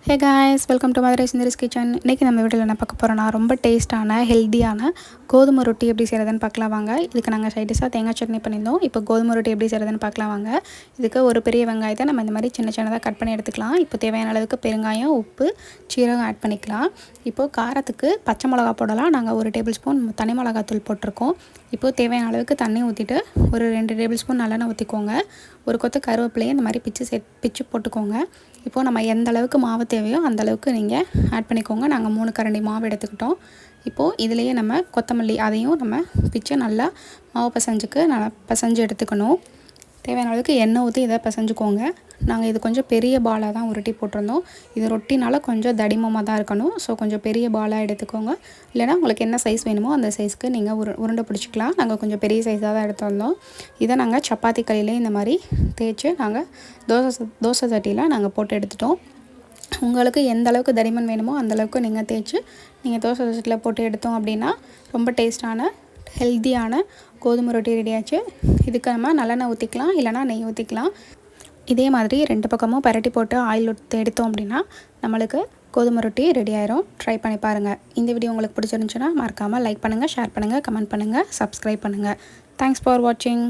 Hey guys, welcome to Madurai Sundari's kitchen. இன்றைக்கி நம்ம வீட்டில் என்ன பார்க்க போகிறோன்னா ரொம்ப டேஸ்ட்டான ஹெல்த்தியான கோதுமை ரொட்டி எப்படி செய்கிறதுன்னு பார்க்கலாம் வாங்க. இதுக்கு நாங்கள் சைடிஷாக தேங்காய் சட்னி பண்ணியிருந்தோம். இப்போ கோதுமை ரொட்டி எப்படி செய்கிறதுன்னு பார்க்கலாம் வாங்க. இதுக்கு ஒரு பெரிய வெங்காயத்தை நம்ம இந்த மாதிரி சின்ன சின்னதாக கட் பண்ணி எடுத்துக்கலாம். இப்போ தேவையான அளவுக்கு பெருங்காயம், உப்பு, சீரகம் ஆட் பண்ணிக்கலாம். இப்போது காரத்துக்கு பச்சை மிளகா போடலாம். நாங்கள் 1 டேபிள் ஸ்பூன் தனி மிளகாத்தூள் போட்டிருக்கோம். இப்போது தேவையான அளவுக்கு தண்ணி ஊற்றிட்டு ஒரு 2 டேபிள் ஸ்பூன் நல்லெண்ணெய் ஊற்றிக்கோங்க. ஒரு கொத்து கருவேப்பிலையை இந்த மாதிரி பிச்சு போட்டுக்கோங்க. இப்போது நம்ம எந்த அளவுக்கு மாவு தேவையோ அந்த அளவுக்கு நீங்கள் ஆட் பண்ணிக்கோங்க. நாங்கள் 3 கரண்டி மாவு எடுத்துக்கிட்டோம். இப்போது இதிலேயே நம்ம கொத்தமல்லி அதையும் நம்ம பிச்சு நல்லா மாவு நல்லா பிசைஞ்சு எடுத்துக்கணும். தேவையான அளவுக்கு எண்ணெய் ஊற்றி இதை பிசைஞ்சுக்கோங்க. நாங்கள் இது கொஞ்சம் பெரிய பாலாக தான் உருட்டி போட்டிருந்தோம். இது ரொட்டினால் கொஞ்சம் தடிமமாக தான் இருக்கணும். ஸோ கொஞ்சம் பெரிய பாலாக எடுத்துக்கோங்க. இல்லைனா உங்களுக்கு என்ன சைஸ் வேணுமோ அந்த சைஸ்க்கு நீங்கள் உருண்டை பிடிச்சிக்கலாம். நாங்கள் கொஞ்சம் பெரிய சைஸாக தான் எடுத்து வந்தோம். இதை நாங்கள் சப்பாத்தி கல்லிலே இந்த மாதிரி தேய்ச்சி நாங்கள் தோசை சட்டியில் நாங்கள் போட்டு எடுத்துட்டோம். உங்களுக்கு எந்த அளவுக்கு தடிமன் வேணுமோ அந்தளவுக்கு நீங்கள் தேய்ச்சி நீங்கள் தோசை சட்டியில் போட்டு எடுத்தோம் அப்படின்னா ரொம்ப டேஸ்ட்டான ஹெல்த்தியான கோதுமை ரொட்டி ரெடியாச்சு. இதுக்கு நம்ம நல்லெண்ணெய் ஊற்றிக்கலாம், இல்லைனா நெய் ஊற்றிக்கலாம். இதே மாதிரி 2 பக்கமும் பரட்டி போட்டு ஆயில் எடுத்தோம் அப்படின்னா நம்மளுக்கு கோதுமை ரொட்டி ரெடி ஆயிரும். ட்ரை பண்ணி பாருங்கள். இந்த வீடியோ உங்களுக்கு பிடிச்சிருந்துச்சுன்னா மறக்காமல் லைக் பண்ணுங்கள், ஷேர் பண்ணுங்கள், கமெண்ட் பண்ணுங்கள், சப்ஸ்கிரைப் பண்ணுங்கள். தேங்க்ஸ் ஃபார் வாட்சிங்.